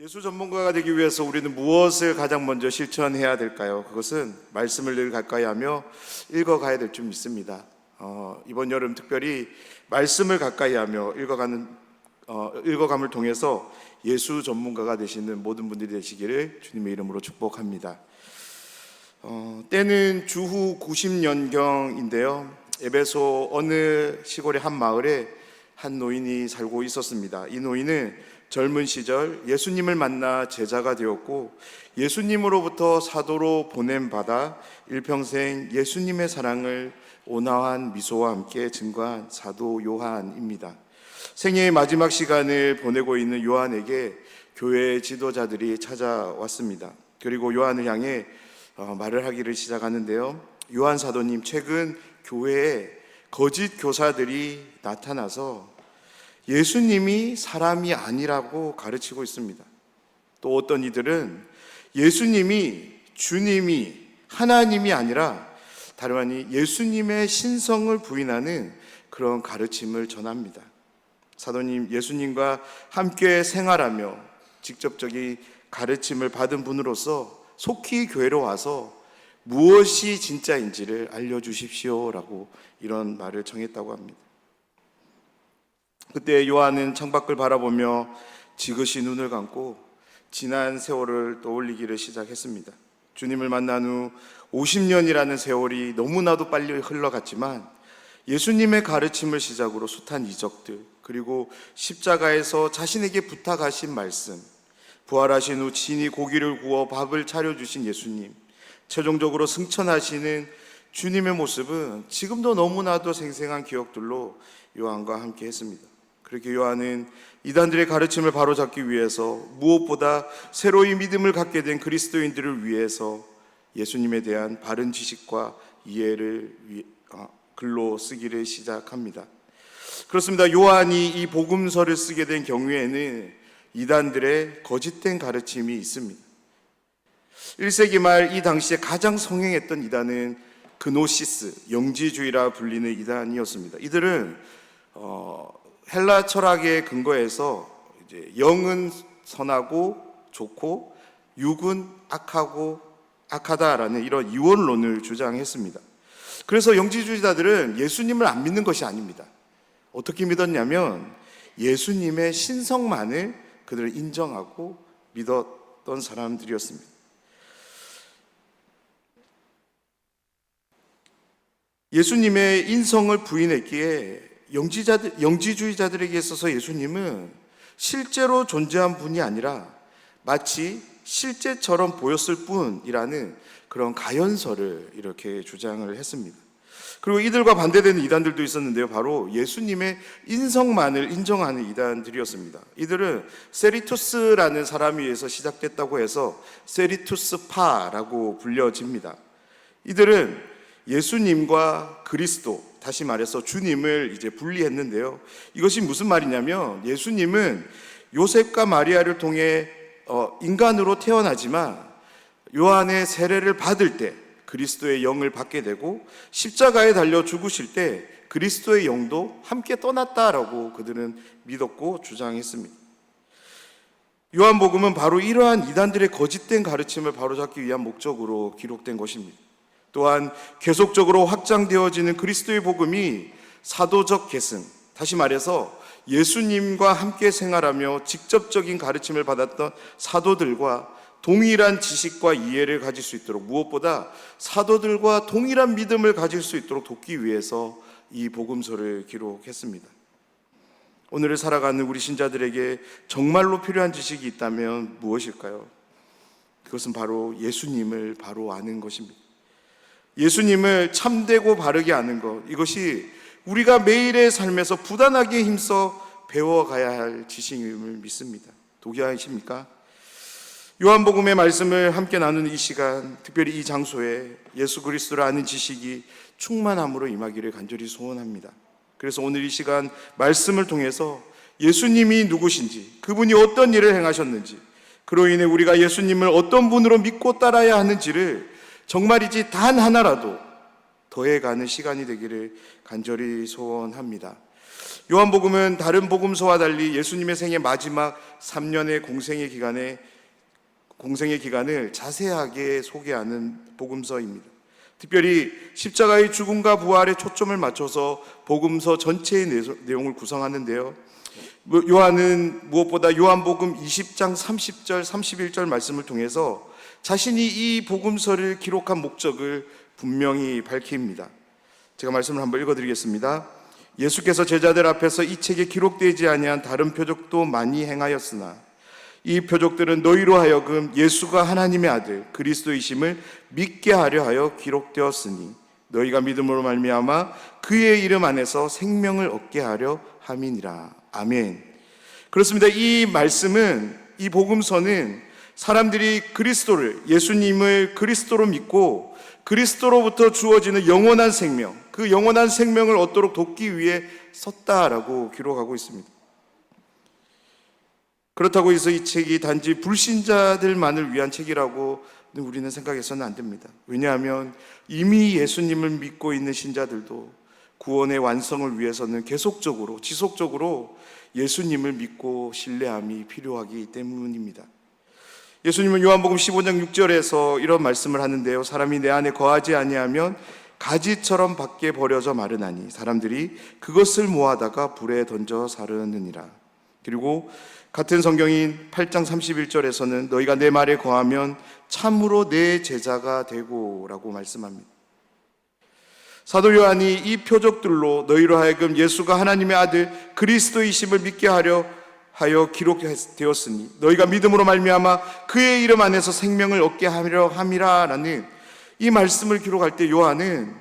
예수 전문가가 되기 위해서 우리는 무엇을 가장 먼저 실천해야 될까요? 그것은 말씀을 늘 가까이 하며 읽어가야 될 줄 믿습니다. 이번 여름 특별히 말씀을 가까이 하며 읽어감을 통해서 예수 전문가가 되시는 모든 분들이 되시기를 주님의 이름으로 축복합니다. 때는 주후 90년경인데요. 에베소 어느 시골의 한 마을에 한 노인이 살고 있었습니다. 이 노인은 젊은 시절 예수님을 만나 제자가 되었고 예수님으로부터 사도로 보냄받아 일평생 예수님의 사랑을 온화한 미소와 함께 증거한 사도 요한입니다. 생애의 마지막 시간을 보내고 있는 요한에게 교회 지도자들이 찾아왔습니다. 그리고 요한을 향해 말을 하기를 시작하는데요. 요한 사도님, 최근 교회에 거짓 교사들이 나타나서 예수님이 사람이 아니라고 가르치고 있습니다. 또 어떤 이들은 예수님이 주님이 하나님이 아니라 다름 아닌 예수님의 신성을 부인하는 그런 가르침을 전합니다. 사도님, 예수님과 함께 생활하며 직접적인 가르침을 받은 분으로서 속히 교회로 와서 무엇이 진짜인지를 알려주십시오라고 이런 말을 청했다고 합니다. 그때 요한은 창밖을 바라보며 지그시 눈을 감고 지난 세월을 떠올리기를 시작했습니다. 주님을 만난 후 50년이라는 세월이 너무나도 빨리 흘러갔지만 예수님의 가르침을 시작으로 숱한 이적들, 그리고 십자가에서 자신에게 부탁하신 말씀, 부활하신 후 친히 고기를 구워 밥을 차려주신 예수님, 최종적으로 승천하시는 주님의 모습은 지금도 너무나도 생생한 기억들로 요한과 함께 했습니다. 그렇게 요한은 이단들의 가르침을 바로잡기 위해서 무엇보다 새로이 믿음을 갖게 된 그리스도인들을 위해서 예수님에 대한 바른 지식과 이해를 글로 쓰기를 시작합니다. 그렇습니다. 요한이 이 복음서를 쓰게 된 경우에는 이단들의 거짓된 가르침이 있습니다. 1세기 말 이 당시에 가장 성행했던 이단은 그노시스, 영지주의라 불리는 이단이었습니다. 이들은 헬라 철학의 근거에서 이제 영은 선하고 좋고 육은 악하다라는 이런 이원론을 주장했습니다. 그래서 영지주의자들은 예수님을 안 믿는 것이 아닙니다. 어떻게 믿었냐면 예수님의 신성만을 그들을 인정하고 믿었던 사람들이었습니다. 예수님의 인성을 부인했기에 영지주의자들에게 있어서 예수님은 실제로 존재한 분이 아니라 마치 실제처럼 보였을 뿐이라는 그런 가연설을 이렇게 주장을 했습니다. 그리고 이들과 반대되는 이단들도 있었는데요. 바로 예수님의 인성만을 인정하는 이단들이었습니다. 이들은 세리투스라는 사람에 의해서 시작됐다고 해서 세리투스파라고 불려집니다. 이들은 예수님과 그리스도, 다시 말해서 주님을 이제 분리했는데요. 이것이 무슨 말이냐면 예수님은 요셉과 마리아를 통해 인간으로 태어나지만 요한의 세례를 받을 때 그리스도의 영을 받게 되고 십자가에 달려 죽으실 때 그리스도의 영도 함께 떠났다라고 그들은 믿었고 주장했습니다. 요한복음은 바로 이러한 이단들의 거짓된 가르침을 바로잡기 위한 목적으로 기록된 것입니다. 또한 계속적으로 확장되어지는 그리스도의 복음이 사도적 계승, 다시 말해서 예수님과 함께 생활하며 직접적인 가르침을 받았던 사도들과 동일한 지식과 이해를 가질 수 있도록, 무엇보다 사도들과 동일한 믿음을 가질 수 있도록 돕기 위해서 이 복음서를 기록했습니다. 오늘을 살아가는 우리 신자들에게 정말로 필요한 지식이 있다면 무엇일까요? 그것은 바로 예수님을 바로 아는 것입니다. 예수님을 참되고 바르게 아는 것, 이것이 우리가 매일의 삶에서 부단하게 힘써 배워가야 할 지식임을 믿습니다. 동의하십니까? 요한복음의 말씀을 함께 나누는 이 시간, 특별히 이 장소에 예수 그리스도를 아는 지식이 충만함으로 임하기를 간절히 소원합니다. 그래서 오늘 이 시간 말씀을 통해서 예수님이 누구신지, 그분이 어떤 일을 행하셨는지, 그로 인해 우리가 예수님을 어떤 분으로 믿고 따라야 하는지를 정말이지 단 하나라도 더해가는 시간이 되기를 간절히 소원합니다. 요한복음은 다른 복음서와 달리 예수님의 생애 마지막 3년의 공생의 기간을 자세하게 소개하는 복음서입니다. 특별히 십자가의 죽음과 부활에 초점을 맞춰서 복음서 전체의 내용을 구성하는데요. 요한은 무엇보다 요한복음 20장 30절 31절 말씀을 통해서 자신이 이 복음서를 기록한 목적을 분명히 밝힙니다. 제가 말씀을 한번 읽어드리겠습니다. 예수께서 제자들 앞에서 이 책에 기록되지 아니한 다른 표적도 많이 행하였으나 이 표적들은 너희로 하여금 예수가 하나님의 아들 그리스도이심을 믿게 하려 하여 기록되었으니 너희가 믿음으로 말미암아 그의 이름 안에서 생명을 얻게 하려 함이니라. 아멘. 그렇습니다. 이 말씀은, 이 복음서는 사람들이 그리스도를, 예수님을 그리스도로 믿고 그리스도로부터 주어지는 영원한 생명, 그 영원한 생명을 얻도록 돕기 위해 썼다라고 기록하고 있습니다. 그렇다고 해서 이 책이 단지 불신자들만을 위한 책이라고 우리는 생각해서는 안 됩니다. 왜냐하면 이미 예수님을 믿고 있는 신자들도 구원의 완성을 위해서는 계속적으로, 지속적으로 예수님을 믿고 신뢰함이 필요하기 때문입니다. 예수님은 요한복음 15장 6절에서 이런 말씀을 하는데요. 사람이 내 안에 거하지 아니하면 가지처럼 밖에 버려져 마르나니 사람들이 그것을 모아다가 불에 던져 사르느니라. 그리고 같은 성경인 8장 31절에서는 너희가 내 말에 거하면 참으로 내 제자가 되고 라고 말씀합니다. 사도 요한이 이 표적들로 너희로 하여금 예수가 하나님의 아들 그리스도이심을 믿게 하려 하여 기록되었으니 너희가 믿음으로 말미암아 그의 이름 안에서 생명을 얻게 하려 함이라라는 이 말씀을 기록할 때 요한은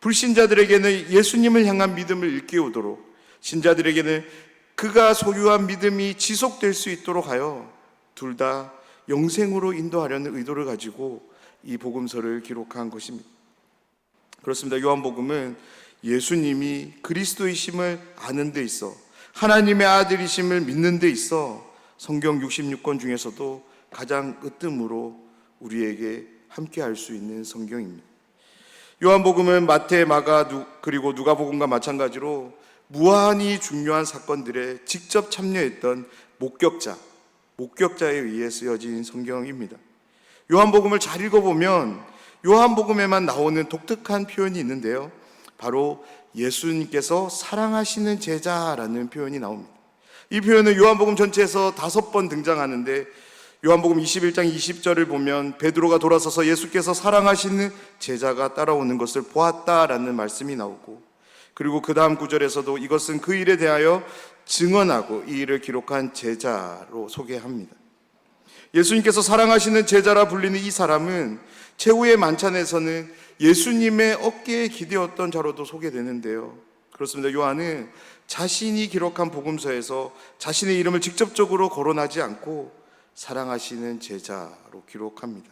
불신자들에게는 예수님을 향한 믿음을 일깨우도록, 신자들에게는 그가 소유한 믿음이 지속될 수 있도록 하여 둘 다 영생으로 인도하려는 의도를 가지고 이 복음서를 기록한 것입니다. 그렇습니다. 요한복음은 예수님이 그리스도이심을 아는 데 있어, 하나님의 아들이심을 믿는 데 있어 성경 66권 중에서도 가장 으뜸으로 우리에게 함께 할 수 있는 성경입니다. 요한복음은 마태, 마가, 그리고 누가복음과 마찬가지로 무한히 중요한 사건들에 직접 참여했던 목격자에 의해 쓰여진 성경입니다. 요한복음을 잘 읽어보면 요한복음에만 나오는 독특한 표현이 있는데요. 바로 예수님께서 사랑하시는 제자라는 표현이 나옵니다. 이 표현은 요한복음 전체에서 5번 등장하는데 요한복음 21장 20절을 보면 베드로가 돌아서서 예수께서 사랑하시는 제자가 따라오는 것을 보았다라는 말씀이 나오고, 그리고 그 다음 구절에서도 이것은 그 일에 대하여 증언하고 이 일을 기록한 제자로 소개합니다. 예수님께서 사랑하시는 제자라 불리는 이 사람은 최후의 만찬에서는 예수님의 어깨에 기대었던 자로도 소개되는데요. 그렇습니다. 요한은 자신이 기록한 복음서에서 자신의 이름을 직접적으로 거론하지 않고 사랑하시는 제자로 기록합니다.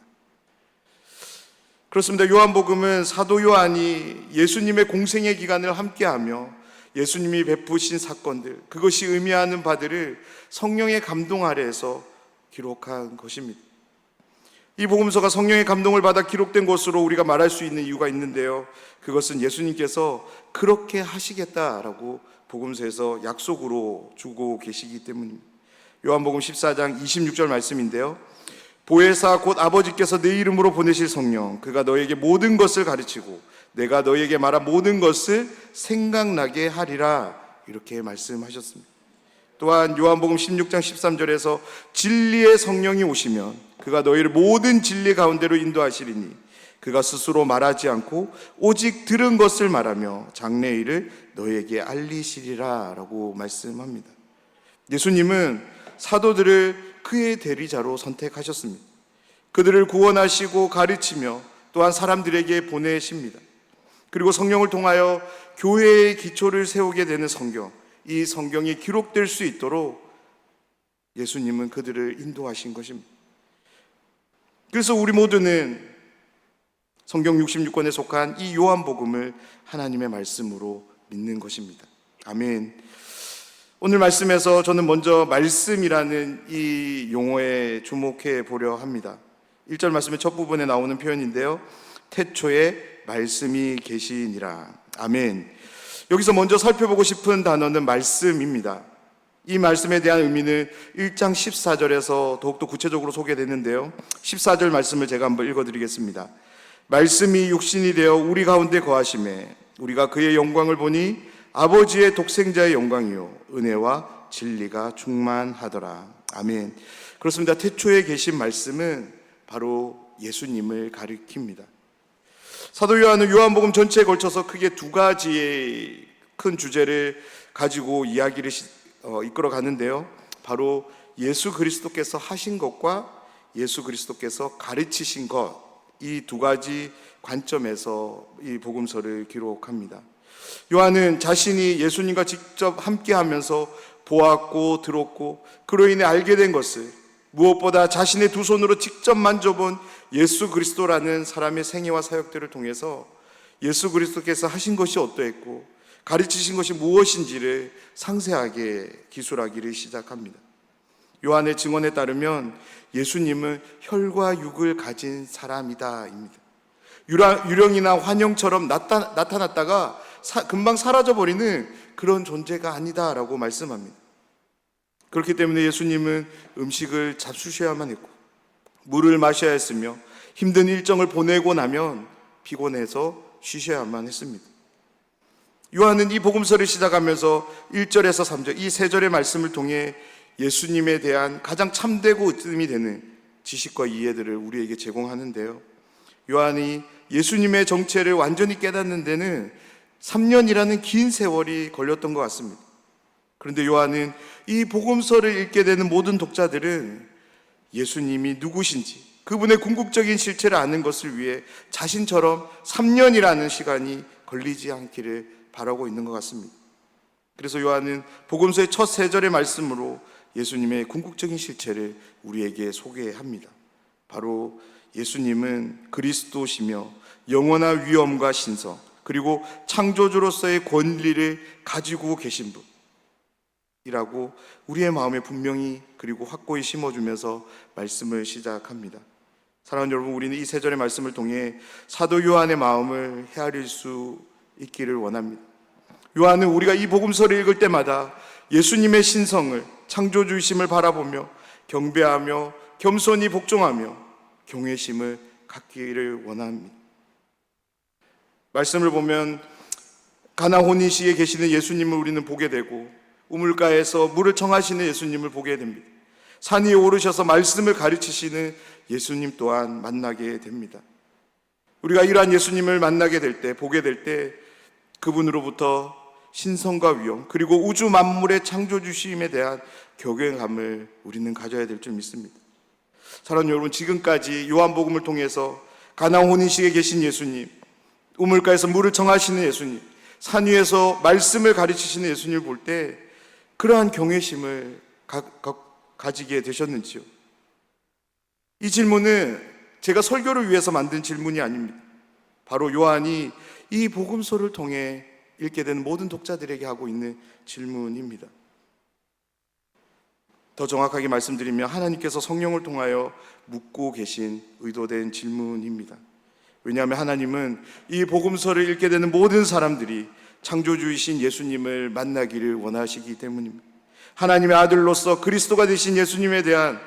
그렇습니다. 요한복음은 사도 요한이 예수님의 공생의 기간을 함께하며 예수님이 베푸신 사건들, 그것이 의미하는 바들을 성령의 감동 아래에서 기록한 것입니다. 이 복음서가 성령의 감동을 받아 기록된 것으로 우리가 말할 수 있는 이유가 있는데요. 그것은 예수님께서 그렇게 하시겠다라고 복음서에서 약속으로 주고 계시기 때문입니다. 요한복음 14장 26절 말씀인데요. 보혜사 곧 아버지께서 내 이름으로 보내실 성령, 그가 너에게 모든 것을 가르치고 내가 너에게 말한 모든 것을 생각나게 하리라, 이렇게 말씀하셨습니다. 또한 요한복음 16장 13절에서 진리의 성령이 오시면 그가 너희를 모든 진리 가운데로 인도하시리니 그가 스스로 말하지 않고 오직 들은 것을 말하며 장래의 일을 너희에게 알리시리라 라고 말씀합니다. 예수님은 사도들을 그의 대리자로 선택하셨습니다. 그들을 구원하시고 가르치며 또한 사람들에게 보내십니다. 그리고 성령을 통하여 교회의 기초를 세우게 되는 성경, 이 성경이 기록될 수 있도록 예수님은 그들을 인도하신 것입니다. 그래서 우리 모두는 성경 66권에 속한 이 요한복음을 하나님의 말씀으로 믿는 것입니다. 아멘. 오늘 말씀에서 저는 먼저 말씀이라는 이 용어에 주목해 보려 합니다. 1절 말씀의 첫 부분에 나오는 표현인데요. 태초에 말씀이 계시니라. 아멘. 여기서 먼저 살펴보고 싶은 단어는 말씀입니다. 이 말씀에 대한 의미는 1장 14절에서 더욱더 구체적으로 소개되는데요. 14절 말씀을 제가 한번 읽어드리겠습니다. 말씀이 육신이 되어 우리 가운데 거하심에 우리가 그의 영광을 보니 아버지의 독생자의 영광이요 은혜와 진리가 충만하더라. 아멘. 그렇습니다. 태초에 계신 말씀은 바로 예수님을 가리킵니다. 사도 요한은 요한복음 전체에 걸쳐서 크게 두 가지의 큰 주제를 가지고 이야기를 이끌어 가는데요. 바로 예수 그리스도께서 하신 것과 예수 그리스도께서 가르치신 것, 이 두 가지 관점에서 이 복음서를 기록합니다. 요한은 자신이 예수님과 직접 함께하면서 보았고 들었고 그로 인해 알게 된 것을, 무엇보다 자신의 두 손으로 직접 만져본 예수 그리스도라는 사람의 생애와 사역들을 통해서 예수 그리스도께서 하신 것이 어떠했고 가르치신 것이 무엇인지를 상세하게 기술하기를 시작합니다. 요한의 증언에 따르면 예수님은 혈과 육을 가진 사람이다 입니다. 유령이나 환영처럼 나타났다가 금방 사라져버리는 그런 존재가 아니다라고 말씀합니다. 그렇기 때문에 예수님은 음식을 잡수셔야만 했고 물을 마셔야 했으며 힘든 일정을 보내고 나면 피곤해서 쉬셔야만 했습니다. 요한은 이 복음서를 시작하면서 1절에서 3절 이 세 절의 말씀을 통해 예수님에 대한 가장 참되고 으뜸이 되는 지식과 이해들을 우리에게 제공하는데요. 요한이 예수님의 정체를 완전히 깨닫는 데는 3년이라는 긴 세월이 걸렸던 것 같습니다. 그런데 요한은 이 복음서를 읽게 되는 모든 독자들은 예수님이 누구신지 그분의 궁극적인 실체를 아는 것을 위해 자신처럼 3년이라는 시간이 걸리지 않기를 바라고 있는 것 같습니다. 그래서 요한은 복음서의 첫 세 절의 말씀으로 예수님의 궁극적인 실체를 우리에게 소개합니다. 바로 예수님은 그리스도시며 영원한 위엄과 신성 그리고 창조주로서의 권리를 가지고 계신 분이라고 우리의 마음에 분명히 그리고 확고히 심어주면서 말씀을 시작합니다. 사랑하는 여러분, 우리는 이 세 절의 말씀을 통해 사도 요한의 마음을 헤아릴 수 있기를 원합니다. 요한은 우리가 이 복음서를 읽을 때마다 예수님의 신성을, 창조주이심을 바라보며 경배하며 겸손히 복종하며 경외심을 갖기를 원합니다. 말씀을 보면 가나 혼인식에 계시는 예수님을 우리는 보게 되고 우물가에서 물을 청하시는 예수님을 보게 됩니다. 산 위에 오르셔서 말씀을 가르치시는 예수님 또한 만나게 됩니다. 우리가 이러한 예수님을 만나게 될 때, 보게 될 때 그분으로부터 신성과 위엄 그리고 우주 만물의 창조주심에 대한 경외감을 우리는 가져야 될 줄 믿습니다. 사랑하는 여러분, 지금까지 요한복음을 통해서 가나 혼인식에 계신 예수님, 우물가에서 물을 청하시는 예수님, 산 위에서 말씀을 가르치시는 예수님을 볼 때 그러한 경외심을 가지게 되셨는지요? 이 질문은 제가 설교를 위해서 만든 질문이 아닙니다. 바로 요한이 이 복음서를 통해 읽게 되는 모든 독자들에게 하고 있는 질문입니다. 더 정확하게 말씀드리면 하나님께서 성령을 통하여 묻고 계신 의도된 질문입니다. 왜냐하면 하나님은 이 복음서를 읽게 되는 모든 사람들이 창조주이신 예수님을 만나기를 원하시기 때문입니다. 하나님의 아들로서 그리스도가 되신 예수님에 대한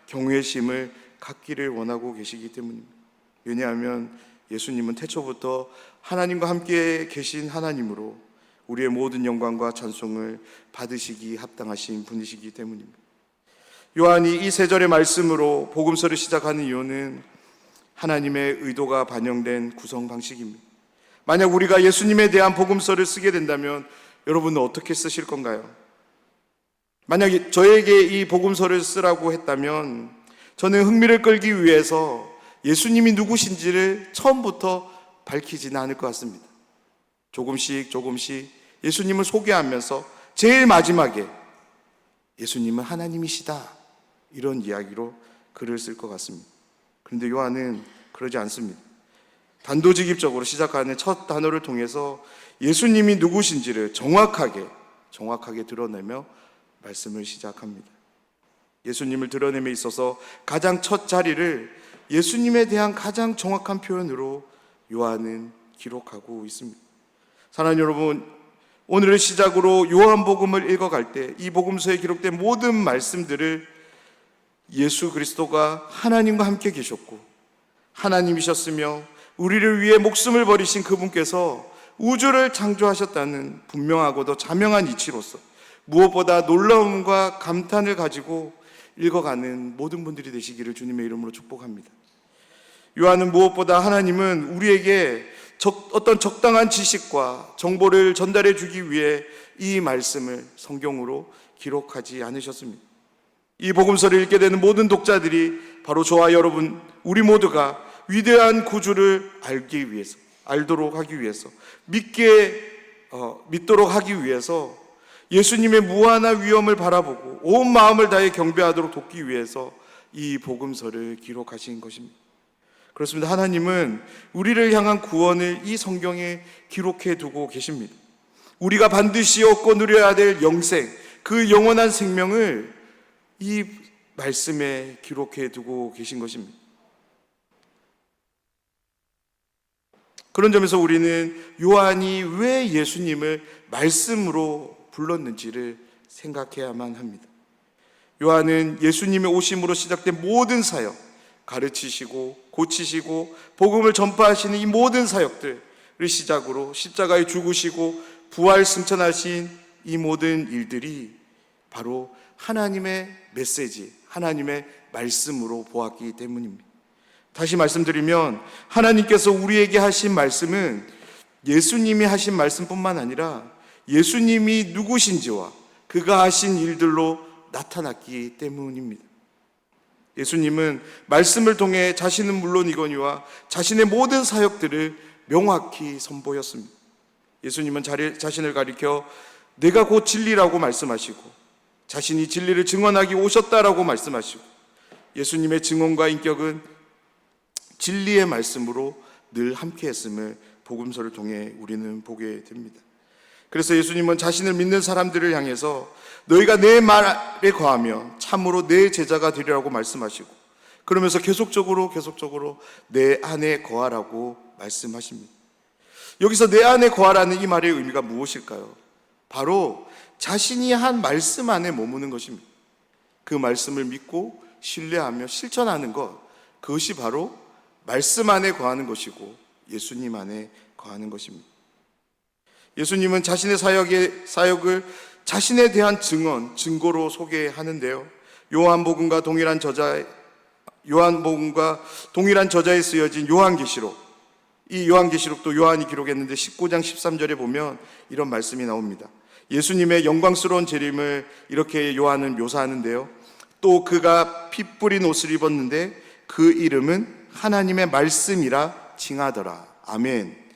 경외심을 갖기를 원하고 계시기 때문입니다. 왜냐하면 예수님은 태초부터 하나님과 함께 계신 하나님으로 우리의 모든 영광과 찬송을 받으시기 합당하신 분이시기 때문입니다. 요한이 이 세 절의 말씀으로 복음서를 시작하는 이유는 하나님의 의도가 반영된 구성 방식입니다. 만약 우리가 예수님에 대한 복음서를 쓰게 된다면 여러분은 어떻게 쓰실 건가요? 만약 저에게 이 복음서를 쓰라고 했다면 저는 흥미를 끌기 위해서 예수님이 누구신지를 처음부터 밝히지는 않을 것 같습니다. 조금씩 예수님을 소개하면서 제일 마지막에 예수님은 하나님이시다 이런 이야기로 글을 쓸 것 같습니다. 그런데 요한은 그러지 않습니다. 단도직입적으로 시작하는 첫 단어를 통해서 예수님이 누구신지를 정확하게 드러내며 말씀을 시작합니다. 예수님을 드러냄에 있어서 가장 첫 자리를 예수님에 대한 가장 정확한 표현으로 요한은 기록하고 있습니다. 사랑하는 여러분, 오늘을 시작으로 요한복음을 읽어갈 때 이 복음서에 기록된 모든 말씀들을 예수 그리스도가 하나님과 함께 계셨고 하나님이셨으며 우리를 위해 목숨을 버리신 그분께서 우주를 창조하셨다는 분명하고도 자명한 이치로서 무엇보다 놀라움과 감탄을 가지고 읽어가는 모든 분들이 되시기를 주님의 이름으로 축복합니다. 요한은 무엇보다 하나님은 우리에게 어떤 적당한 지식과 정보를 전달해 주기 위해 이 말씀을 성경으로 기록하지 않으셨습니다. 이 복음서를 읽게 되는 모든 독자들이 바로 저와 여러분, 우리 모두가 위대한 구주를 알기 위해서, 알도록 하기 위해서, 믿도록 하기 위해서 예수님의 무한한 위엄을 바라보고 온 마음을 다해 경배하도록 돕기 위해서 이 복음서를 기록하신 것입니다. 그렇습니다. 하나님은 우리를 향한 구원을 이 성경에 기록해 두고 계십니다. 우리가 반드시 얻고 누려야 될 영생, 그 영원한 생명을 이 말씀에 기록해 두고 계신 것입니다. 그런 점에서 우리는 요한이 왜 예수님을 말씀으로 불렀는지를 생각해야만 합니다. 요한은 예수님의 오심으로 시작된 모든 사역, 가르치시고 고치시고 복음을 전파하시는 이 모든 사역들을 시작으로 십자가에 죽으시고 부활 승천하신 이 모든 일들이 바로 하나님의 메시지, 하나님의 말씀으로 보았기 때문입니다. 다시 말씀드리면 하나님께서 우리에게 하신 말씀은 예수님이 하신 말씀뿐만 아니라 예수님이 누구신지와 그가 하신 일들로 나타났기 때문입니다. 예수님은 말씀을 통해 자신은 물론이거니와 자신의 모든 사역들을 명확히 선보였습니다. 예수님은 자신을 가리켜 내가 곧 진리라고 말씀하시고 자신이 진리를 증언하기 오셨다라고 말씀하시고 예수님의 증언과 인격은 진리의 말씀으로 늘 함께했음을 복음서를 통해 우리는 보게 됩니다. 그래서 예수님은 자신을 믿는 사람들을 향해서 너희가 내 말에 거하면 참으로 내 제자가 되리라고 말씀하시고 그러면서 계속적으로 내 안에 거하라고 말씀하십니다. 여기서 내 안에 거하라는 이 말의 의미가 무엇일까요? 바로 자신이 한 말씀 안에 머무는 것입니다. 그 말씀을 믿고 신뢰하며 실천하는 것, 그것이 바로 말씀 안에 거하는 것이고 예수님 안에 거하는 것입니다. 예수님은 자신의 사역을 자신에 대한 증거로 소개하는데요. 요한복음과 동일한 저자에 쓰여진 요한계시록, 이 요한계시록도 요한이 기록했는데 19장 13절에 보면 이런 말씀이 나옵니다. 예수님의 영광스러운 재림을 이렇게 요한은 묘사하는데요. 또 그가 피 뿌린 옷을 입었는데 그 이름은 하나님의 말씀이라 칭하더라. 아멘.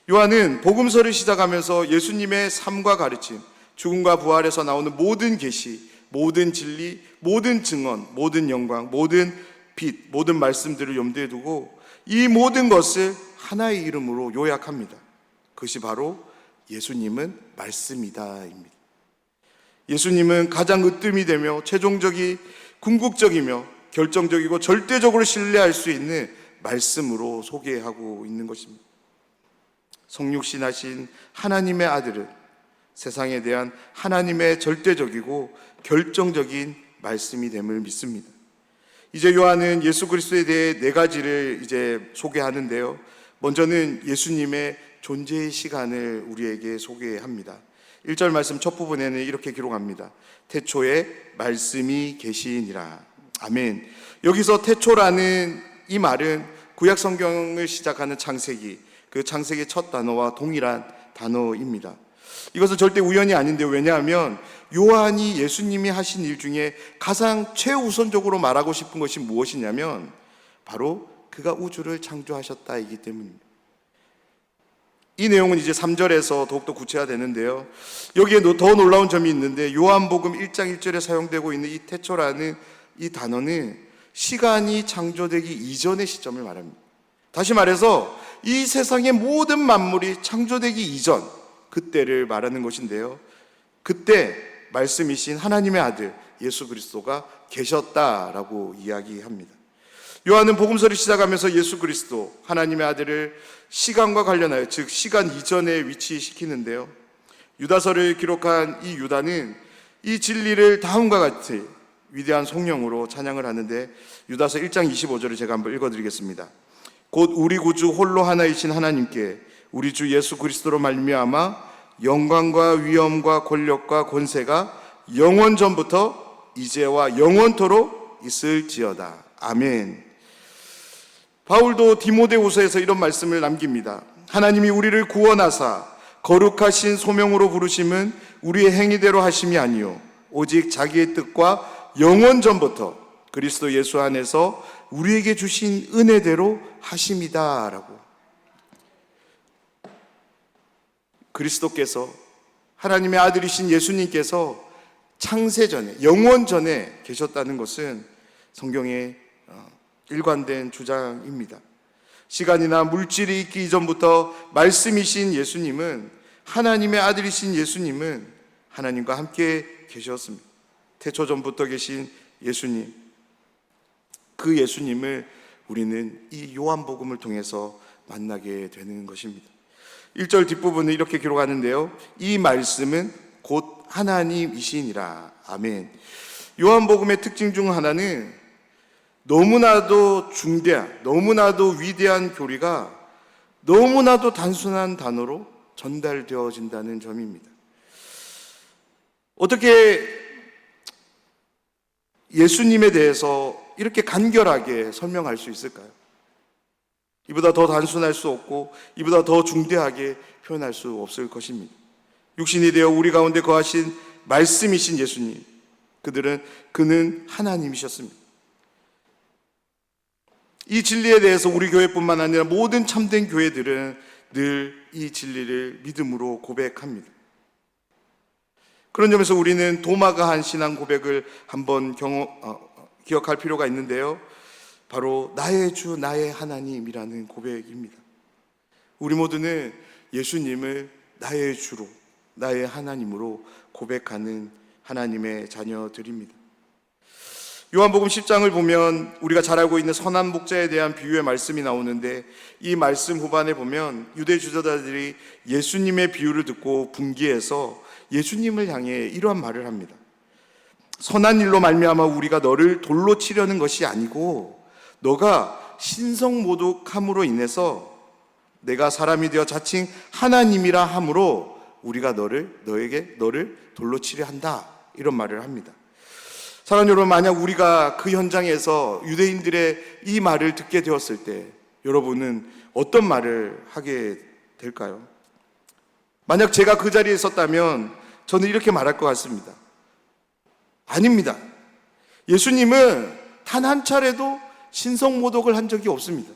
요한은 복음서를 시작하면서 예수님의 삶과 가르침, 죽음과 부활에서 나오는 모든 계시, 모든 진리, 모든 증언, 모든 영광, 모든 빛, 모든 말씀들을 염두에 두고 이 모든 것을 하나의 이름으로 요약합니다. 그것이 바로 예수님은 말씀이다입니다. 예수님은 가장 으뜸이 되며 최종적이 궁극적이며 결정적이고 절대적으로 신뢰할 수 있는 말씀으로 소개하고 있는 것입니다. 성육신하신 하나님의 아들은 세상에 대한 하나님의 절대적이고 결정적인 말씀이 됨을 믿습니다. 이제 요한은 예수 그리스도에 대해 네 가지를 이제 소개하는데요. 먼저는 예수님의 존재의 시간을 우리에게 소개합니다. 1절 말씀 첫 부분에는 이렇게 기록합니다. 태초에 말씀이 계시니라. 아멘. 여기서 태초라는 이 말은 구약 성경을 시작하는 창세기, 그 창세기의 첫 단어와 동일한 단어입니다. 이것은 절대 우연이 아닌데요. 왜냐하면 요한이 예수님이 하신 일 중에 가장 최우선적으로 말하고 싶은 것이 무엇이냐면 바로 그가 우주를 창조하셨다이기 때문입니다. 이 내용은 이제 3절에서 더욱더 구체화되는데요. 여기에 더 놀라운 점이 있는데 요한복음 1장 1절에 사용되고 있는 이 태초라는 이 단어는 시간이 창조되기 이전의 시점을 말합니다. 다시 말해서 이 세상의 모든 만물이 창조되기 이전, 그때를 말하는 것인데요. 그때 말씀이신 하나님의 아들 예수 그리스도가 계셨다라고 이야기합니다. 요한은 복음서를 시작하면서 예수 그리스도 하나님의 아들을 시간과 관련하여, 즉 시간 이전에 위치시키는데요. 유다서를 기록한 이 유다는 이 진리를 다음과 같이 위대한 성령으로 찬양을 하는데, 유다서 1장 25절을 제가 한번 읽어드리겠습니다. 곧 우리 구주 홀로 하나이신 하나님께 우리 주 예수 그리스도로 말미암아 영광과 위엄과 권력과 권세가 영원 전부터 이제와 영원토록 있을지어다. 아멘. 바울도 디모데후서에서 이런 말씀을 남깁니다. 하나님이 우리를 구원하사 거룩하신 소명으로 부르심은 우리의 행위대로 하심이 아니요 오직 자기의 뜻과 영원 전부터 그리스도 예수 안에서 우리에게 주신 은혜대로 하심이다 라고. 그리스도께서, 하나님의 아들이신 예수님께서 창세 전에, 영원 전에 계셨다는 것은 성경의 일관된 주장입니다. 시간이나 물질이 있기 이전부터 말씀이신 예수님은, 하나님의 아들이신 예수님은 하나님과 함께 계셨습니다. 태초 전부터 계신 예수님, 그 예수님을 우리는 이 요한복음을 통해서 만나게 되는 것입니다. 1절 뒷부분을 이렇게 기록하는데요, 이 말씀은 곧 하나님이시니라. 아멘. 요한복음의 특징 중 하나는 너무나도 중대한, 너무나도 위대한 교리가 너무나도 단순한 단어로 전달되어진다는 점입니다. 어떻게 예수님에 대해서 이렇게 간결하게 설명할 수 있을까요? 이보다 더 단순할 수 없고 이보다 더 중대하게 표현할 수 없을 것입니다. 육신이 되어 우리 가운데 거하신 말씀이신 예수님, 그는 하나님이셨습니다. 이 진리에 대해서 우리 교회뿐만 아니라 모든 참된 교회들은 늘 이 진리를 믿음으로 고백합니다. 그런 점에서 우리는 도마가 한 신앙 고백을 한번 기억할 필요가 있는데요, 바로 나의 주 나의 하나님이라는 고백입니다. 우리 모두는 예수님을 나의 주로, 나의 하나님으로 고백하는 하나님의 자녀들입니다. 요한복음 10장을 보면 우리가 잘 알고 있는 선한 목자에 대한 비유의 말씀이 나오는데, 이 말씀 후반에 보면 유대 주도자들이 예수님의 비유를 듣고 분기해서 예수님을 향해 이러한 말을 합니다. 선한 일로 말미암아 우리가 너를 돌로 치려는 것이 아니고 너가 신성모독함으로 인해서 내가 사람이 되어 자칭 하나님이라 함으로 우리가 너에게 돌로 치려 한다, 이런 말을 합니다. 사랑하는 여러분, 만약 우리가 그 현장에서 유대인들의 이 말을 듣게 되었을 때 여러분은 어떤 말을 하게 될까요? 만약 제가 그 자리에 있었다면 저는 이렇게 말할 것 같습니다. 아닙니다. 예수님은 단 한 차례도 신성모독을 한 적이 없습니다.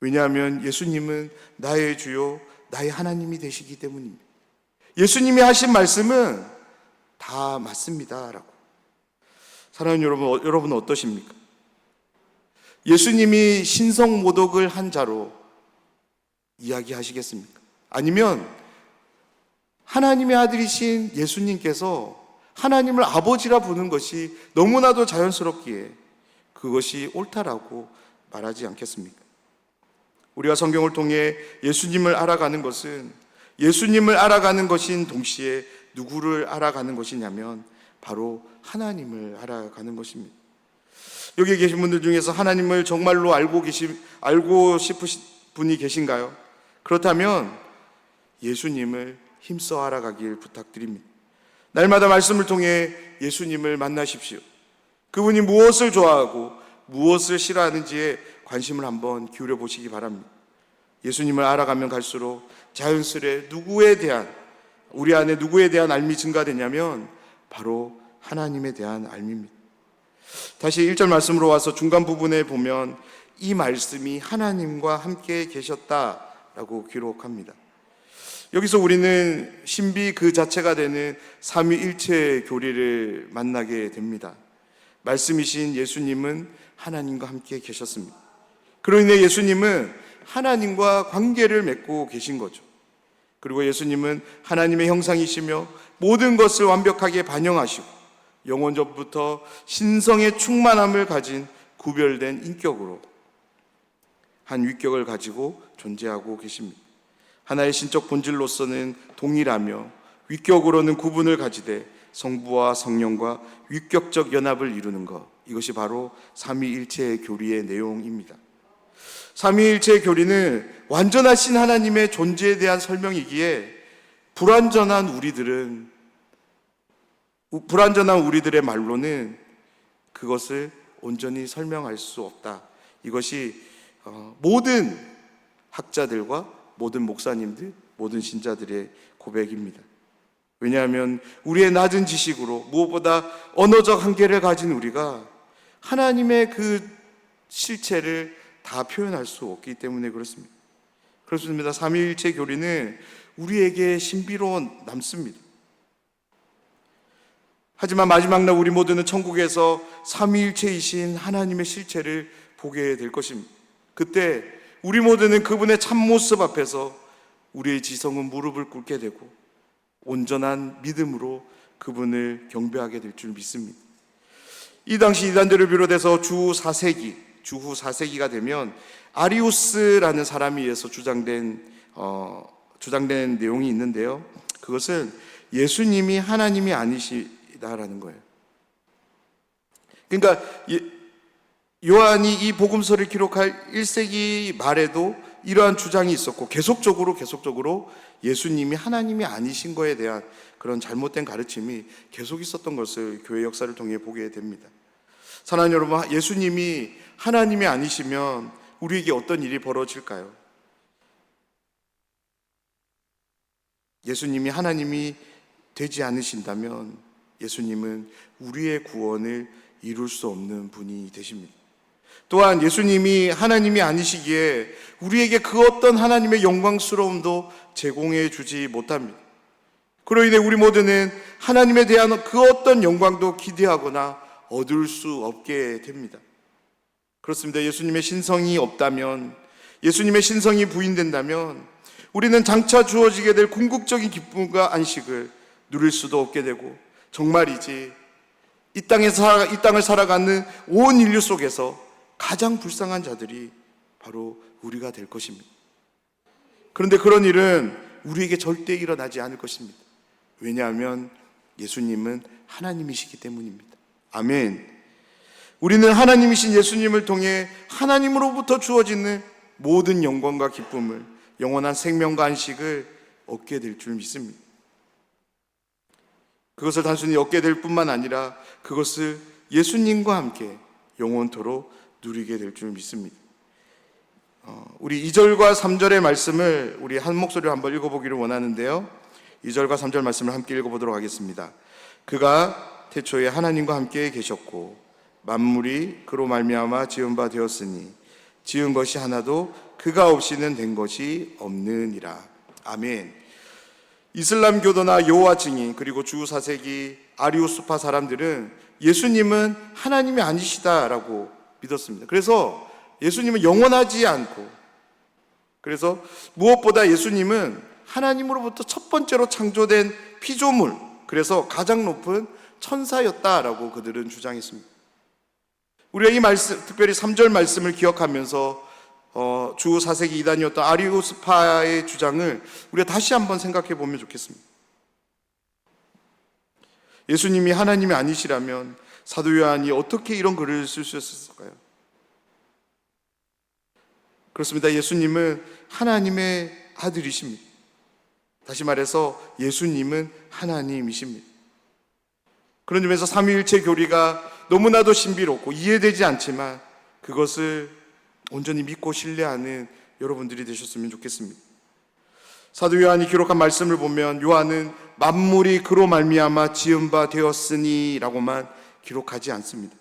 왜냐하면 예수님은 나의 주요 나의 하나님이 되시기 때문입니다. 예수님이 하신 말씀은 다 맞습니다 라고. 사랑하는 여러분 어떠십니까? 예수님이 신성모독을 한 자로 이야기하시겠습니까? 아니면 하나님의 아들이신 예수님께서 하나님을 아버지라 부르는 것이 너무나도 자연스럽기에 그것이 옳다라고 말하지 않겠습니까? 우리가 성경을 통해 예수님을 알아가는 것은, 예수님을 알아가는 것인 동시에 누구를 알아가는 것이냐면 바로 하나님을 알아가는 것입니다. 여기 계신 분들 중에서 하나님을 정말로 알고 싶으신 분이 계신가요? 그렇다면 예수님을 힘써 알아가길 부탁드립니다. 날마다 말씀을 통해 예수님을 만나십시오. 그분이 무엇을 좋아하고 무엇을 싫어하는지에 관심을 한번 기울여 보시기 바랍니다. 예수님을 알아가면 갈수록 자연스레 우리 안에 누구에 대한 알미 증가되냐면 바로 하나님에 대한 알미입니다. 다시 1절 말씀으로 와서 중간 부분에 보면 이 말씀이 하나님과 함께 계셨다라고 기록합니다. 여기서 우리는 신비 그 자체가 되는 삼위일체 교리를 만나게 됩니다. 말씀이신 예수님은 하나님과 함께 계셨습니다. 그로 인해 예수님은 하나님과 관계를 맺고 계신 거죠. 그리고 예수님은 하나님의 형상이시며 모든 것을 완벽하게 반영하시고 영원전부터 신성의 충만함을 가진 구별된 인격으로 한 위격을 가지고 존재하고 계십니다. 하나의 신적 본질로서는 동일하며 위격으로는 구분을 가지되 성부와 성령과 위격적 연합을 이루는 것, 이것이 바로 삼위일체의 교리의 내용입니다. 삼위일체의 교리는 완전하신 하나님의 존재에 대한 설명이기에 불완전한 우리들의 말로는 그것을 온전히 설명할 수 없다. 이것이 모든 학자들과 모든 목사님들, 모든 신자들의 고백입니다. 왜냐하면 우리의 낮은 지식으로 무엇보다 언어적 한계를 가진 우리가 하나님의 그 실체를 다 표현할 수 없기 때문에 그렇습니다. 그렇습니다. 삼위일체 교리는 우리에게 신비로 남습니다. 하지만 마지막 날 우리 모두는 천국에서 삼위일체이신 하나님의 실체를 보게 될 것입니다. 그때 우리 모두는 그분의 참모습 앞에서 우리의 지성은 무릎을 꿇게 되고 온전한 믿음으로 그분을 경배하게 될 줄 믿습니다. 이 당시 이단들을 비롯해서 주후 4세기가 되면 아리우스라는 사람에 의해서 주장된 내용이 있는데요. 그것은 예수님이 하나님이 아니시다라는 거예요. 그러니까 요한이 이 복음서를 기록할 1세기 말에도 이러한 주장이 있었고 계속적으로 예수님이 하나님이 아니신 거에 대한 그런 잘못된 가르침이 계속 있었던 것을 교회 역사를 통해 보게 됩니다. 사랑하는 여러분, 예수님이 하나님이 아니시면 우리에게 어떤 일이 벌어질까요? 예수님이 하나님이 되지 않으신다면 예수님은 우리의 구원을 이룰 수 없는 분이 되십니다. 또한 예수님이 하나님이 아니시기에 우리에게 그 어떤 하나님의 영광스러움도 제공해 주지 못합니다. 그로 인해 우리 모두는 하나님에 대한 그 어떤 영광도 기대하거나 얻을 수 없게 됩니다. 그렇습니다. 예수님의 신성이 없다면, 예수님의 신성이 부인된다면 우리는 장차 주어지게 될 궁극적인 기쁨과 안식을 누릴 수도 없게 되고, 정말이지 이 땅을 살아가는 온 인류 속에서 가장 불쌍한 자들이 바로 우리가 될 것입니다. 그런데 그런 일은 우리에게 절대 일어나지 않을 것입니다. 왜냐하면 예수님은 하나님이시기 때문입니다. 아멘. 우리는 하나님이신 예수님을 통해 하나님으로부터 주어지는 모든 영광과 기쁨을, 영원한 생명과 안식을 얻게 될 줄 믿습니다. 그것을 단순히 얻게 될 뿐만 아니라 그것을 예수님과 함께 영원토록 누리게 될 줄 믿습니다. 우리 2절과 3절의 말씀을 우리 한 목소리로 한번 읽어보기를 원하는데요. 2절과 3절 말씀을 함께 읽어보도록 하겠습니다. 그가 태초에 하나님과 함께 계셨고 만물이 그로 말미암아 지은 바 되었으니 지은 것이 하나도 그가 없이는 된 것이 없느니라. 아멘. 이슬람교도나 여호와 증인 그리고 주 4세기 아리우스파 사람들은 예수님은 하나님이 아니시다라고 믿었습니다. 그래서 예수님은 영원하지 않고, 그래서 무엇보다 예수님은 하나님으로부터 첫 번째로 창조된 피조물, 그래서 가장 높은 천사였다라고 그들은 주장했습니다. 우리가 이 말씀, 특별히 3절 말씀을 기억하면서 주 4세기 이단이었던 아리우스파의 주장을 우리가 다시 한번 생각해 보면 좋겠습니다. 예수님이 하나님이 아니시라면 사도 요한이 어떻게 이런 글을 쓸 수 있었을까요? 그렇습니다. 예수님은 하나님의 아들이십니다. 다시 말해서 예수님은 하나님이십니다. 그런 점에서 삼위일체 교리가 너무나도 신비롭고 이해되지 않지만 그것을 온전히 믿고 신뢰하는 여러분들이 되셨으면 좋겠습니다. 사도 요한이 기록한 말씀을 보면 요한은 만물이 그로 말미암아 지은 바 되었으니 라고만 기록하지 않습니다.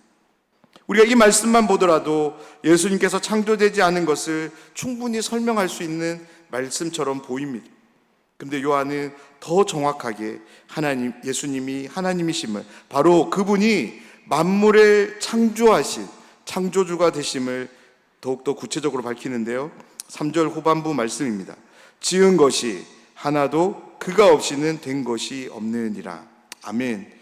우리가 이 말씀만 보더라도 예수님께서 창조되지 않은 것을 충분히 설명할 수 있는 말씀처럼 보입니다. 그런데 요한은 더 정확하게 예수님이 하나님이심을, 바로 그분이 만물을 창조하신 창조주가 되심을 더욱더 구체적으로 밝히는데요. 3절 후반부 말씀입니다. 지은 것이 하나도 그가 없이는 된 것이 없느니라. 아멘.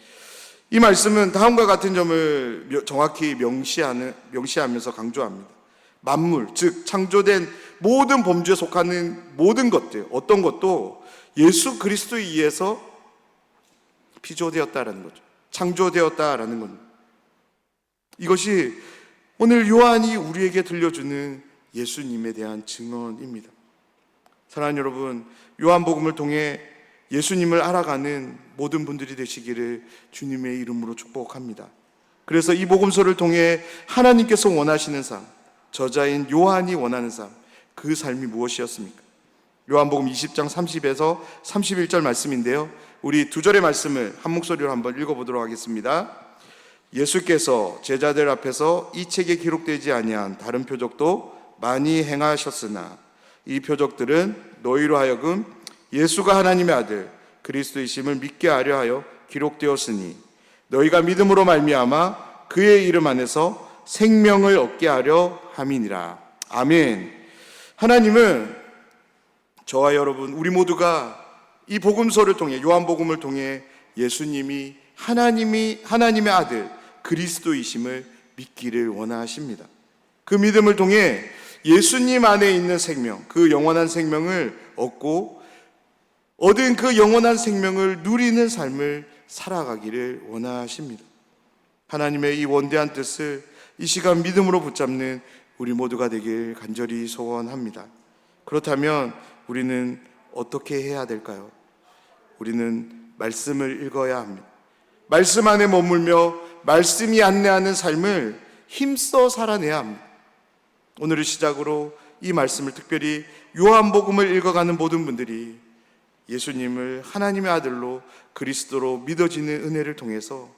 이 말씀은 다음과 같은 점을 정확히 명시하면서 강조합니다. 만물, 즉 창조된 모든 범주에 속하는 모든 것들, 어떤 것도 예수 그리스도에 의해서 피조되었다라는 거죠. 창조되었다라는 겁니다. 이것이 오늘 요한이 우리에게 들려주는 예수님에 대한 증언입니다. 사랑하는 여러분, 요한복음을 통해 예수님을 알아가는 모든 분들이 되시기를 주님의 이름으로 축복합니다. 그래서 이 복음서를 통해 하나님께서 원하시는 삶, 저자인 요한이 원하는 삶, 그 삶이 무엇이었습니까? 요한복음 20장 30에서 31절 말씀인데요, 우리 두 절의 말씀을 한 목소리로 한번 읽어보도록 하겠습니다. 예수께서 제자들 앞에서 이 책에 기록되지 아니한 다른 표적도 많이 행하셨으나 이 표적들은 너희로 하여금 예수가 하나님의 아들 그리스도이심을 믿게 하려 하여 기록되었으니 너희가 믿음으로 말미암아 그의 이름 안에서 생명을 얻게 하려 함이니라. 아멘. 하나님은 저와 여러분, 우리 모두가 이 복음서를 통해, 요한복음을 통해 예수님이 하나님의 아들 그리스도이심을 믿기를 원하십니다. 그 믿음을 통해 예수님 안에 있는 생명, 그 영원한 생명을 얻고 얻은 그 영원한 생명을 누리는 삶을 살아가기를 원하십니다. 하나님의 이 원대한 뜻을 이 시간 믿음으로 붙잡는 우리 모두가 되길 간절히 소원합니다. 그렇다면 우리는 어떻게 해야 될까요? 우리는 말씀을 읽어야 합니다. 말씀 안에 머물며 말씀이 안내하는 삶을 힘써 살아내야 합니다. 오늘을 시작으로 이 말씀을 특별히 요한복음을 읽어가는 모든 분들이 예수님을 하나님의 아들로 그리스도로 믿어지는 은혜를 통해서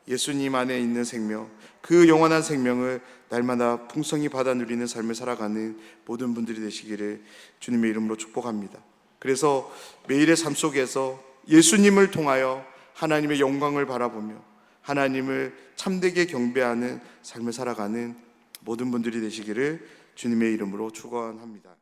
예수님 안에 있는 생명, 그 영원한 생명을 날마다 풍성히 받아 누리는 삶을 살아가는 모든 분들이 되시기를 주님의 이름으로 축복합니다. 그래서 매일의 삶 속에서 예수님을 통하여 하나님의 영광을 바라보며 하나님을 참되게 경배하는 삶을 살아가는 모든 분들이 되시기를 주님의 이름으로 축원합니다.